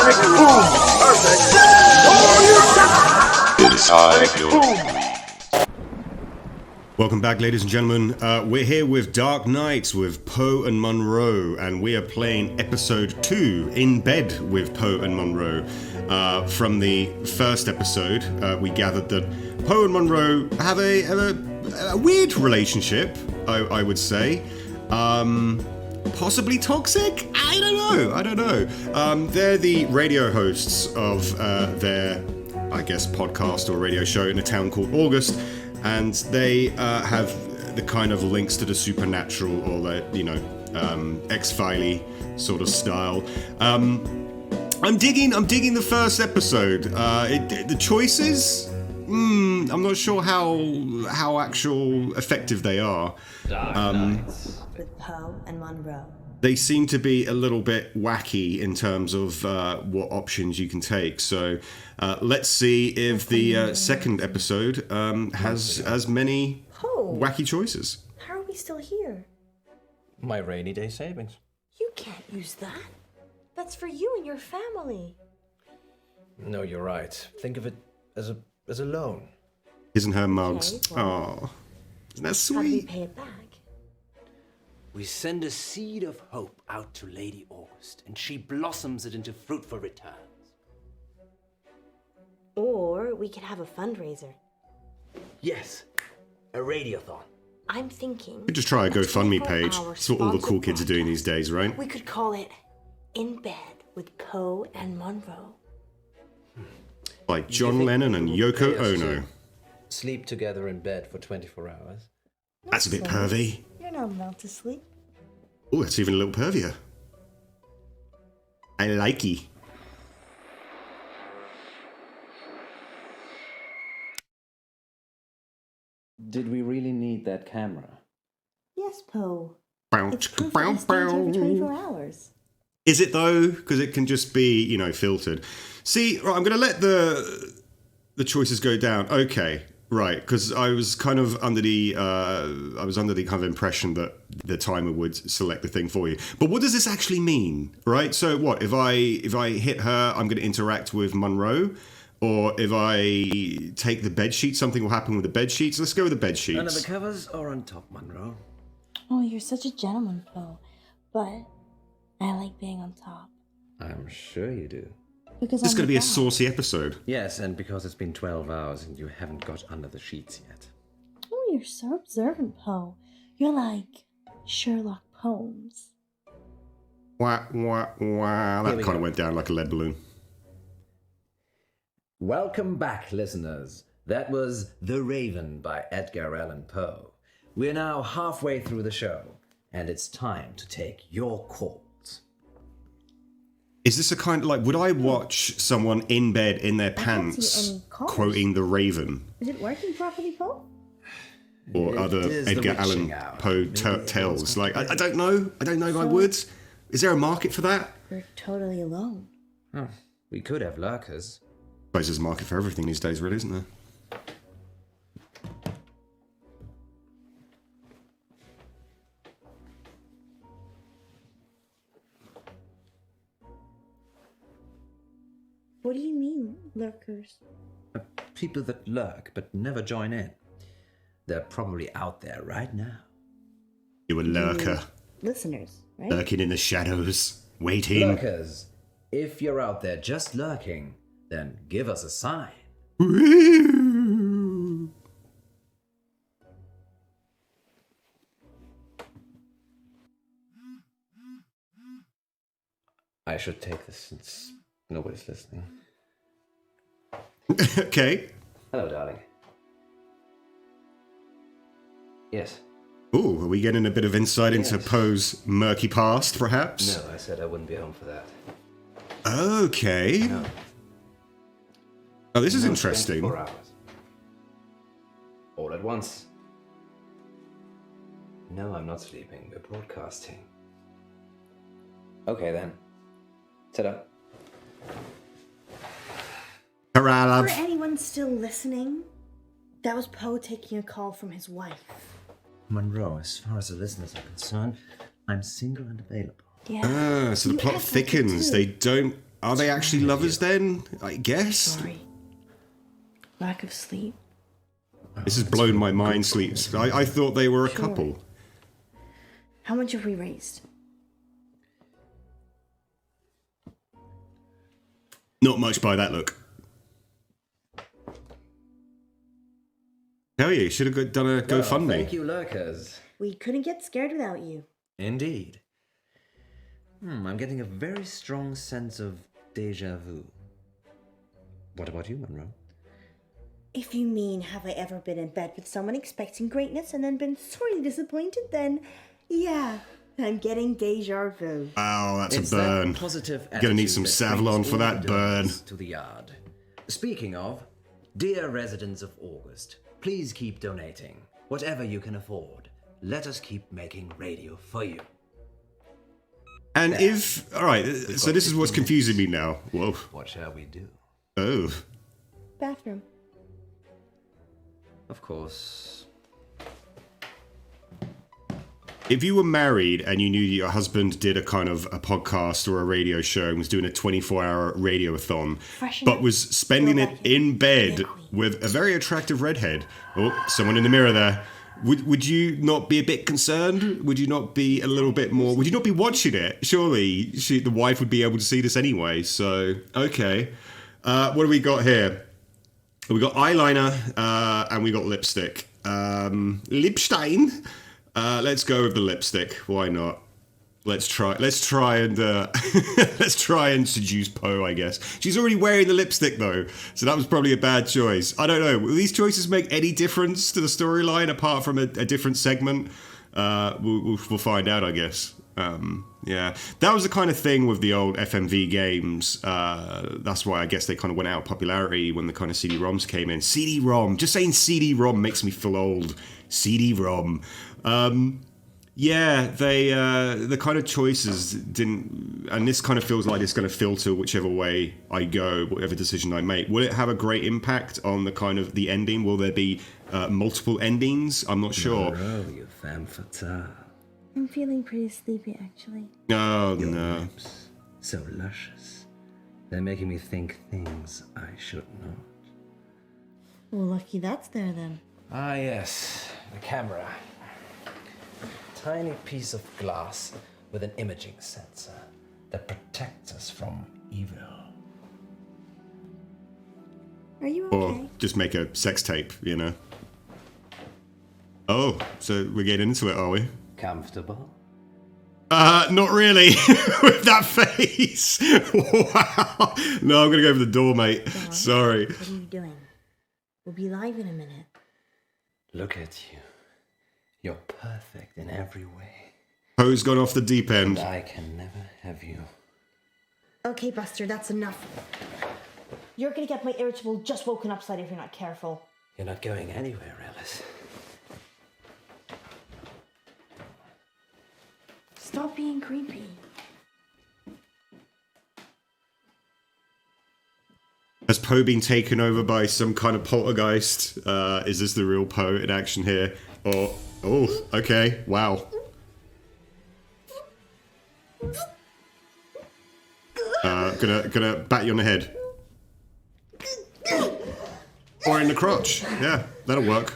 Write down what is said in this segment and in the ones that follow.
Perfect. Boom. Perfect. Welcome back, ladies and gentlemen. We're here with Dark Knights with Poe and Munro, and we are playing episode 2, In Bed with Poe and Munro. From the first episode, we gathered that Poe and Munro have a weird relationship, I would say. Possibly toxic? I don't know. They're the radio hosts of their, I guess, podcast or radio show in a town called August, and they have the kind of links to the supernatural or the, X-Filey sort of style. I'm digging the first episode. The choices, I'm not sure how actual effective they are. Dark Knights. With Poe and Munro. They seem to be a little bit wacky in terms of what options you can take. So let's see if the second episode has as many wacky choices. How are we still here? My rainy day savings. You can't use that. That's for you and your family. No, you're right. Think of it as a loan. Isn't her mugs? Okay, well, Oh, isn't that how do we sweet? pay it back? We send a seed of hope out to Lady August, and she blossoms it into fruitful returns. Or we could have a fundraiser. Yes, a radioathon. I'm thinking. You just try a GoFundMe page. 24-hour That's what all the cool kids are doing these sponsored days, right? We could call it In Bed with Poe and Munro. Like John Lennon and Yoko Ono. Sleep together in bed for 24 hours. That's a bit pervy. You're not allowed to sleep. Oh, that's even a little pervier. I likey. Did we really need that camera? Yes, Poe. Bow, It's proof bow, that it's done bow. every 24 hours. Is it though? Because it can just be, filtered. See, right, I'm going to let the choices go down. Okay, right, because I was kind of under the kind of impression that the timer would select the thing for you. But what does this actually mean, right? So what if I hit her, I'm going to interact with Monroe, or if I take the bed sheet, something will happen with the bed sheets. Let's go with the bed sheets. Under the covers or on top, Monroe? Oh, you're such a gentleman, Poe. But I like being on top. I'm sure you do. Because This is I'm going to be a the boss. saucy episode. Yes, and because it's been 12 hours and you haven't got under the sheets yet. Oh, you're so observant, Poe. You're like Sherlock Holmes. Wah, wah, wah. That we kind go. of went down like a lead balloon. Welcome back, listeners. That was The Raven by Edgar Allan Poe. We're now halfway through the show, and it's time to take your calls. Is this a kind of like, would I watch someone in bed in their can't see pants any calls. quoting The Raven Is it working properly, Poe? or It other is the Edgar witching Allan hour. Poe Maybe everyone's tales? got Like, I don't know. I don't know my words. Is there a market for that? We're totally alone. Oh, we could have lurkers. I suppose there's a market for everything these days, really, isn't there? What do you mean, lurkers? People that lurk but never join in. They're probably out there right now. You a lurker, Listeners, right? lurking in the shadows, waiting. Lurkers, if you're out there just lurking, then give us a sign. I should take this since nobody's listening. Okay. Hello, darling. Yes. Ooh, are we getting a bit of insight into Yes. Poe's murky past, perhaps? No, I said I wouldn't be home for that. Okay. No. Oh, this is No, interesting. 24 hours. All at once. No, I'm not sleeping. We're broadcasting. Okay, then. Ta-da. Hurrah, For love. anyone still listening, that was Poe taking a call from his wife. Monroe, as far as the listeners are concerned, I'm single and available. Yeah. Ah, so the You plot act like it thickens. too. They don't Are they actually lovers then? I guess. Sorry. Lack of sleep. This has blown my mind, Sleeps. I thought they were a Sure. couple. How much have we raised? Not much by that look. Hell yeah, you should have done a GoFundMe. Thank you, lurkers. We couldn't get scared without you. Indeed. I'm getting a very strong sense of deja vu. What about you, Monroe? If you mean, have I ever been in bed with someone expecting greatness and then been sorely disappointed, then yeah, I'm getting deja vu. Wow, that's It's a burn. that positive Gonna need attitude some that Savlon brings for all that the burn. doors to the yard. Speaking of, dear residents of August, please keep donating. Whatever you can afford. Let us keep making radio for you. And if... Alright, so this is what's confusing me now. Whoa. What shall we do? Oh. Bathroom. Of course. If you were married and you knew that your husband did a kind of a podcast or a radio show and was doing a 24-hour radioathon, but was spending it in bed with a very attractive redhead. Oh, someone in the mirror there. Would you not be a bit concerned? Would you not be a little bit more... Would you not be watching it? Surely the wife would be able to see this anyway, so... Okay. What do we got here? We got eyeliner and we got lipstick. Lipstein. Let's go with the lipstick. Why not? Let's try and let's try and seduce Poe, I guess. She's already wearing the lipstick though, so that was probably a bad choice. I don't know. Will these choices make any difference to the storyline apart from a different segment? We'll find out, I guess. Yeah, that was the kind of thing with the old FMV games. That's why I guess they kind of went out of popularity when the kind of CD-ROMs came in. CD-ROM, just saying CD-ROM makes me feel old. CD-ROM. Yeah, they the kind of choices didn't, and this kind of feels like it's going to filter whichever way I go, whatever decision I make. Will it have a great impact on the kind of the ending? Will there be multiple endings? I'm not sure. Monroe, you femme fatale. I'm feeling pretty sleepy, actually. Oh, Your no. lips, so luscious. They're making me think things I should not. Well, lucky that's there then. Ah, yes, the camera. Tiny piece of glass with an imaging sensor that protects us from evil. Are you okay? Or just make a sex tape, you know? Oh, so we're getting into it, are we? Comfortable? Not really. With that face. Wow. No, I'm gonna go for the door, mate. Dawn, Sorry. What are you doing? We'll be live in a minute. Look at you. You're perfect in every way. Poe's gone off the deep end. And I can never have you. Okay, Buster, that's enough. You're gonna get my irritable, just woken up side if you're not careful. You're not going anywhere, Alice. Stop being creepy. Has Poe been taken over by some kind of poltergeist? Is this the real Poe in action here? Or, oh, okay, wow. Gonna bat you on the head. Or in the crotch. Yeah, that'll work.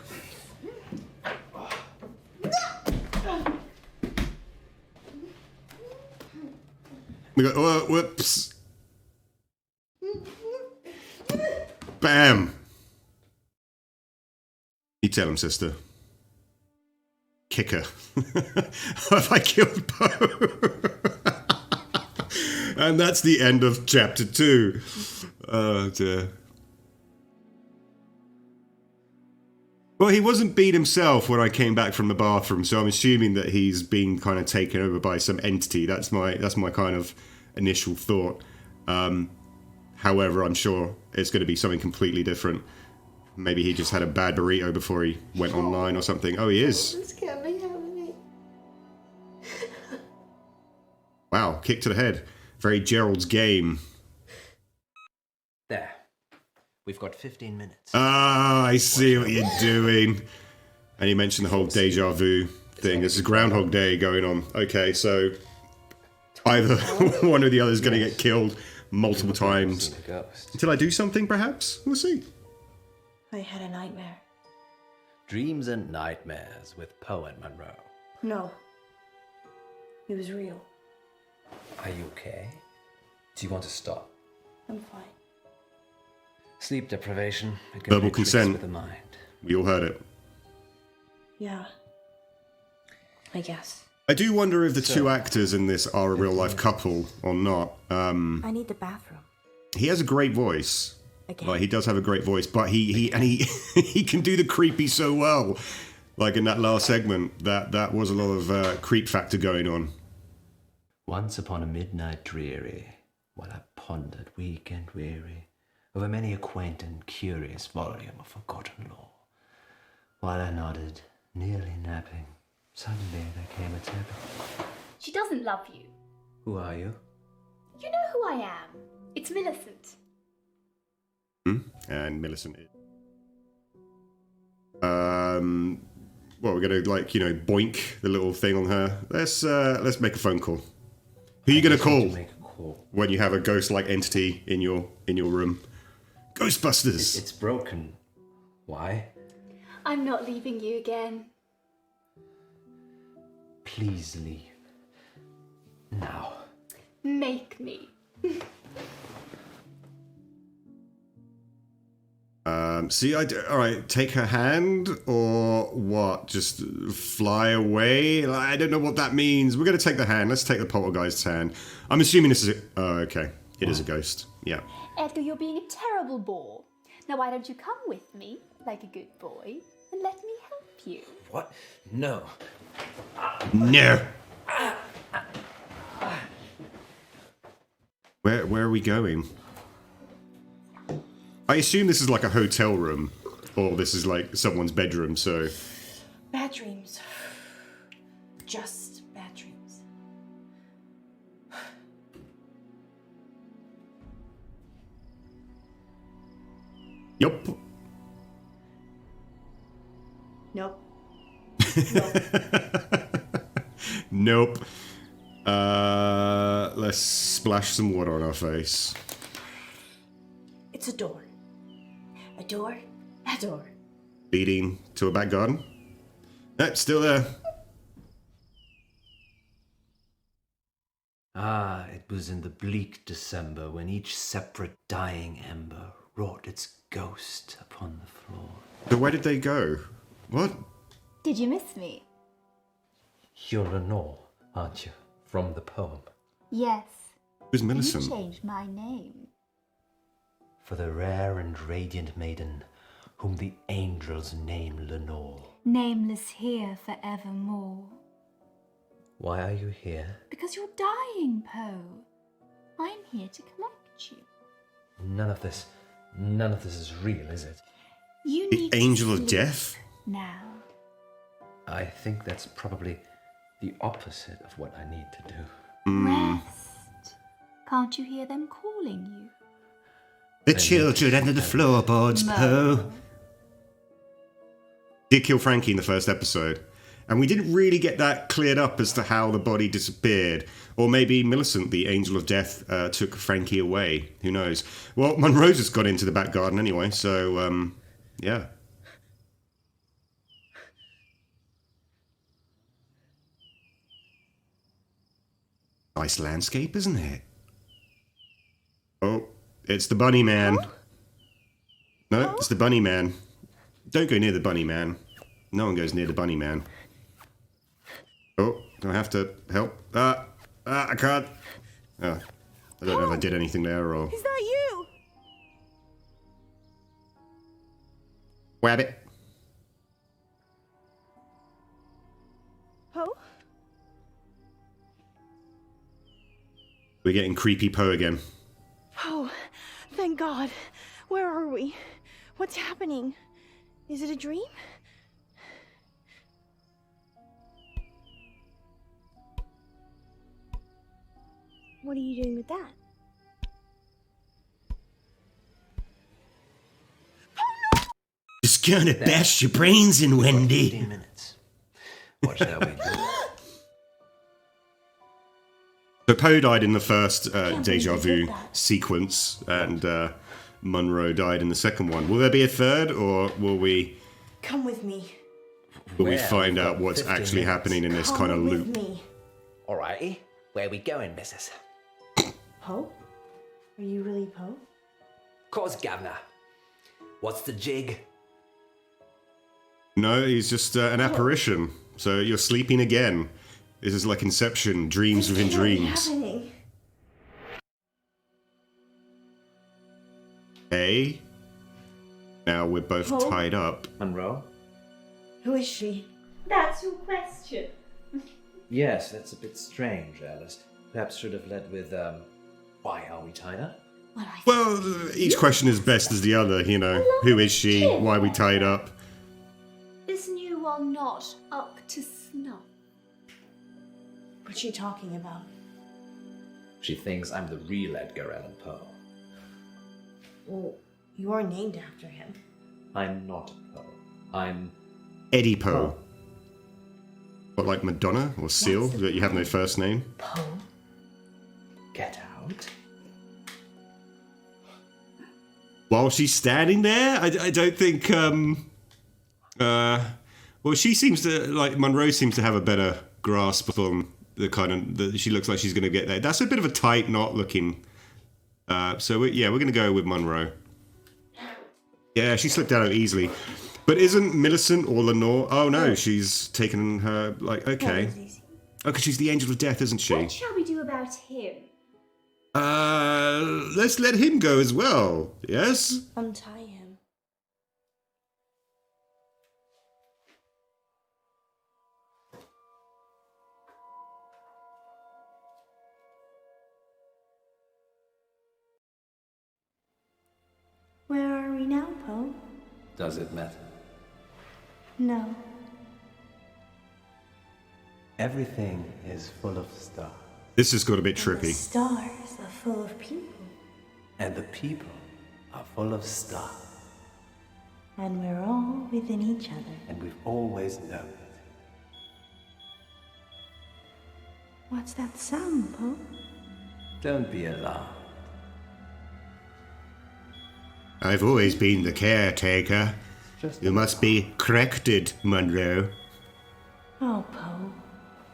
We go, oh, whoops. Bam. You tell him, sister. Kick her. Have I killed Poe? And that's the end of chapter 2. Oh dear. Well, he wasn't beat himself when I came back from the bathroom, so I'm assuming that he's been kind of taken over by some entity. That's my kind of initial thought. However, I'm sure it's going to be something completely different. Maybe he just had a bad burrito before he went online or something. Oh, he is. This can't be happening. Wow, kick to the head. Very Gerald's Game. There. We've got 15 minutes. Ah, I see what you're doing. And you mentioned the whole deja vu thing. This is Groundhog Day going on. Okay, so either one or the other is going to get killed. multiple times. Seen a ghost. Until I do something, perhaps? We'll see. I had a nightmare. Dreams and Nightmares with Poe and Munro. No. It was real. Are you okay? Do you want to stop? I'm fine. Sleep deprivation. It can Verbal play tricks consent. with the mind. We all heard it. Yeah. I guess. I do wonder if the two actors in this are a real-life couple or not. I need the bathroom. He has a great voice. Again. Like, he does have a great voice, but he he can do the creepy so well. Like in that last segment, that was a lot of creep factor going on. Once upon a midnight dreary, while I pondered weak and weary over many a quaint and curious volume of forgotten lore, while I nodded, nearly napping, suddenly there came a tapping. She doesn't love you. Who are you? You know who I am. It's Millicent. And Millicent is. Well, we're gonna boink the little thing on her. Let's make a phone call. Who are you gonna call Make a call. when you have a ghost-like entity in your room? Ghostbusters. It's broken. Why? I'm not leaving you again. Please leave. Now. Make me. All right, take her hand or what? Just fly away? I don't know what that means. We're going to take the hand. Let's take the poltergeist's hand. I'm assuming this is oh, okay. It is a ghost. Yeah. Edgar, you're being a terrible bore. Now why don't you come with me, like a good boy, and let me help you? What? No. No. Where are we going? I assume this is like a hotel room, or this is like someone's bedroom, so... Bad dreams. Just bad dreams. Yup. Nope. Nope. Let's splash some water on our face. It's a door. A door. A door. Leading to a back garden? Nope, still there. Ah, it was in the bleak December when each separate dying ember wrought its ghost upon the floor. So where did they go? What? Did you miss me? You're Lenore, aren't you? From the poem. Yes. Who's You Millicent? changed my name. For the rare and radiant maiden, whom the angels name Lenore. Nameless here forevermore. Why are you here? Because you're dying, Poe. I'm here to collect you. None of this is real, is it? You The need to Angel of sleep Death? now. I think that's probably the opposite of what I need to do. Rest. Can't you hear them calling you? The children under the floorboards, Poe. Did kill Frankie in the first episode. And we didn't really get that cleared up as to how the body disappeared. Or maybe Millicent, the Angel of Death, took Frankie away. Who knows? Well, Monroe's just got into the back garden anyway, so, yeah. Nice landscape, isn't it? Oh, it's the bunny man. No, it's the bunny man. Don't go near the bunny man. No one goes near the bunny man. Oh, do I have to help? I can't. I don't know if I did anything there or... Is that you? Wabbit. Poe? We're getting creepy Poe again. Oh, thank God. Where are we? What's happening? Is it a dream? What are you doing with that? Just gonna bash your brains in, 15 Wendy. minutes. What shall we do? So Poe died in the first deja believe you vu did that. sequence, and Munro died in the second one. Will there be a third, or will we Come with me. will we Well, find we've out got what's 15 actually minutes. happening in this Come kind of with loop? me. Alrighty, where we going, missus? Poe? Are you really Poe? Course, governor. What's the jig? No, he's just an apparition. So you're sleeping again. This is like Inception, dreams within This can't be dreams. happening. Hey, now we're both Poe? tied up. Monroe? Who is she? That's your question. Yes, that's a bit strange, Alice. Perhaps should have led with, why are we tied up? Well, I Well, each question is best as the other, you know. Who is she? Why are we tied up? This new one not up to snuff. What's she talking about? She thinks I'm the real Edgar Allan Poe. Well, you are named after him. I'm not Poe. I'm... Eddie Poe. Poe. What, like Madonna or Seal? the That you have no first name? Poe? Get out. While she's standing there, I don't think. Well, she seems to like Monroe seems to have a better grasp on the kind of. She looks like she's going to get there. That's a bit of a tight knot looking. So we're going to go with Monroe. Yeah, she slipped out easily. But isn't Millicent or Lenore? Oh no, she's taken her. Like, okay, because she's the angel of death, isn't she? What shall we do about him? Let's let him go as well. Yes. Untie him. Where are we now, Poe? Does it matter? No. Everything is full of stars, This has got a bit The trippy. stars are full of people, and the people are full of stars, and we're all within each other. and we've always known it. What's that sound, Poe? Don't be alarmed. I've always been the caretaker. Just You must be corrected, Munro. Oh, Poe,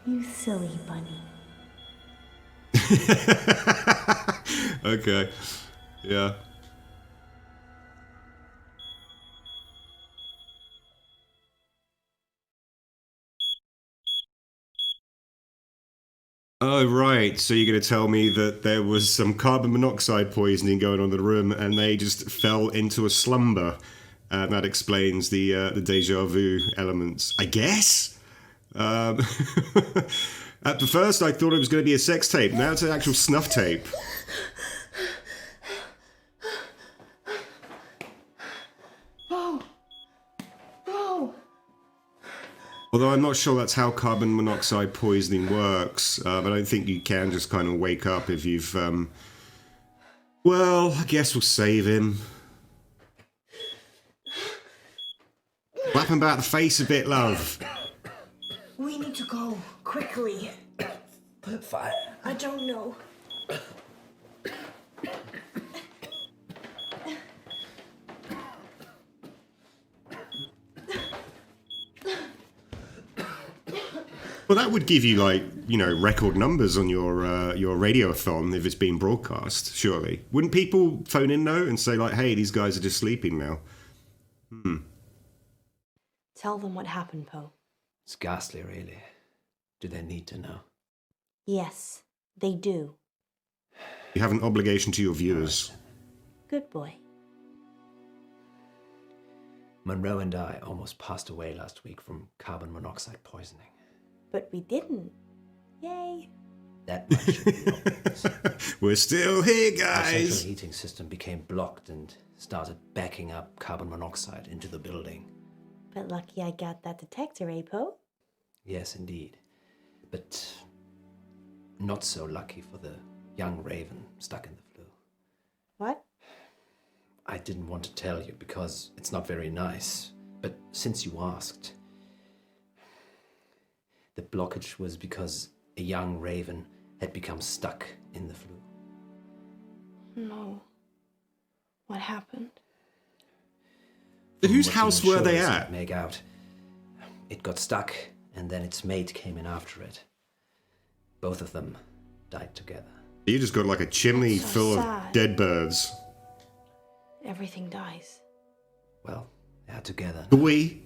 you silly bunny. Okay. Yeah. Oh, right. So you're going to tell me that there was some carbon monoxide poisoning going on in the room and they just fell into a slumber. And that explains the deja vu elements, I guess? At the first, I thought it was going to be a sex tape. Now it's an actual snuff tape. Poe! Poe! Although I'm not sure that's how carbon monoxide poisoning works. I don't think you can just kind of wake up if you've... Well, I guess we'll save him. Slap him about the face a bit, love. We need to go, quickly. Put fire. I don't know. Well, that would give you, like, you know, record numbers on your radioathon if it's being broadcast, surely. Wouldn't people phone in, though, and say, like, hey, these guys are just sleeping now? Tell them what happened, Poe. It's ghastly, really. Do they need to know? Yes, they do. You have an obligation to your viewers. Good boy. Monroe and I almost passed away last week from carbon monoxide poisoning. But we didn't. Yay. That much should be obvious. We're still here, Our central guys! heating system became blocked and started backing up carbon monoxide into the building. But lucky I got that detector, eh, Poe? Yes, indeed. But not so lucky for the young raven stuck in the flue. What? I didn't want to tell you because it's not very nice. But since you asked, the blockage was because a young raven had become stuck in the flue. No. What happened? Whose What house the were they insurers at? could make out, it got stuck, and then its mate came in after it. Both of them died together. You just got like a chimney That's so full sad. of dead birds. Everything dies. Well, they are together. We?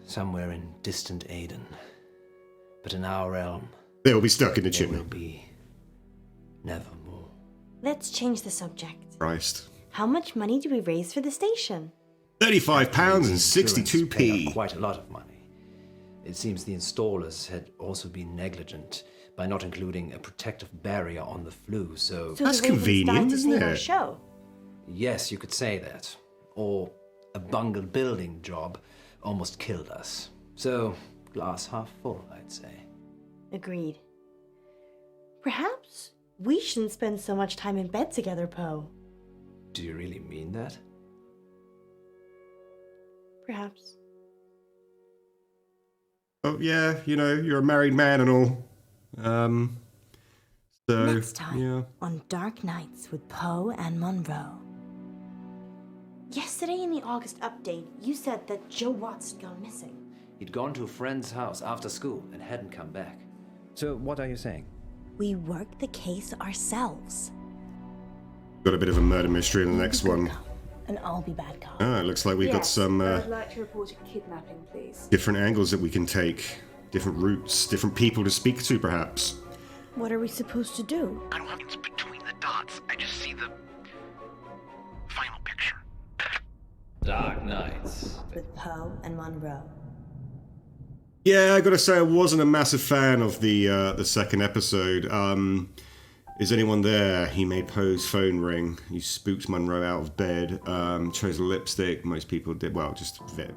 Somewhere in distant Aden. But in our realm, They'll be stuck in the there chimney. will be nevermore. Let's change the subject. Christ. How much money do we raise for the station? £35 and Insurance paid 62p. out quite a lot of money. It seems the installers had also been negligent by not including a protective barrier on the flue, so... So That's the Ravens convenient, died to isn't save our it? show. Yes, you could say that. Or a bungled building job almost killed us. So, glass half full, I'd say. Agreed. Perhaps we shouldn't spend so much time in bed together, Poe. Do you really mean that? Perhaps. Oh, yeah, you know, you're a married man and all. So, Next time yeah. on Dark Nights with Poe and Munro. Yesterday in the August update, you said that Joe Watts had gone missing. He'd gone to a friend's house after school and hadn't come back. So, what are you saying? We worked the case ourselves. Got a bit of a murder mystery in the next one. And I'll be bad cop. Ah, it looks like we've got Yes, some I would like to report a kidnapping, please. different angles that we can take. Different routes, different people to speak to, perhaps. What are we supposed to do? I don't have things between the dots. I just see the final picture. Dark Nights. With Poe and Munro. Yeah, I gotta say, I wasn't a massive fan of the second episode. Is anyone there? He made Poe's phone ring. He spooked Monroe out of bed. Chose a lipstick. Most people did. Well, just a bit.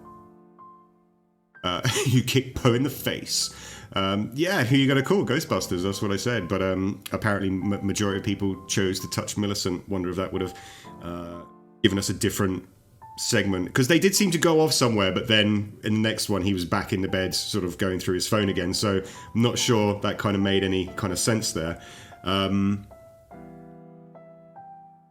You kicked Poe in the face. Yeah, who you gonna call? Ghostbusters, that's what I said. But apparently majority of people chose to touch Millicent. Wonder if that would have given us a different segment. Because they did seem to go off somewhere, but then in the next one he was back in the bed sort of going through his phone again. So I'm not sure that kind of made any kind of sense there.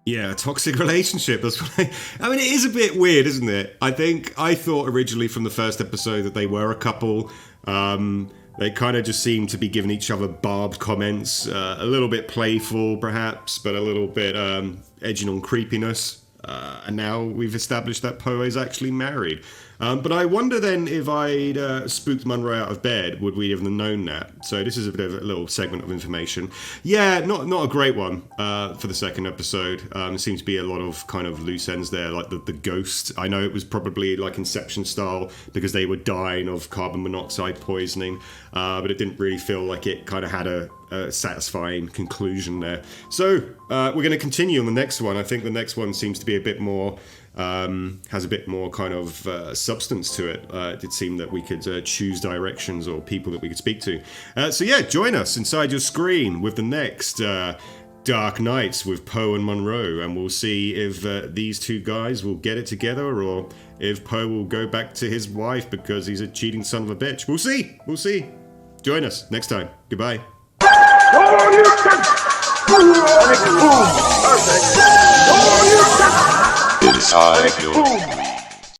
Yeah, toxic relationship. That's what I mean, it is a bit weird, isn't it? I thought originally from the first episode that they were a couple. They kind of just seemed to be giving each other barbed comments, a little bit playful perhaps, but a little bit edging on creepiness. And now we've established that Poe is actually married. But I wonder then if I'd spooked Monroe out of bed, would we have known that? So this is a bit of a little segment of information. Yeah, not a great one for the second episode. There seems to be a lot of kind of loose ends there, like the ghost. I know it was probably like Inception style because they were dying of carbon monoxide poisoning, but it didn't really feel like it kind of had a satisfying conclusion there. So we're going to continue on the next one. I think the next one seems to be a bit more... has a bit more kind of substance to it. It did seem that we could choose directions or people that we could speak to. So yeah, join us inside your screen with the next Dark Nights with Poe and Munro, and we'll see if these two guys will get it together or if Poe will go back to his wife because he's a cheating son of a bitch. We'll see. We'll see. Join us next time. Goodbye. Inside your screen.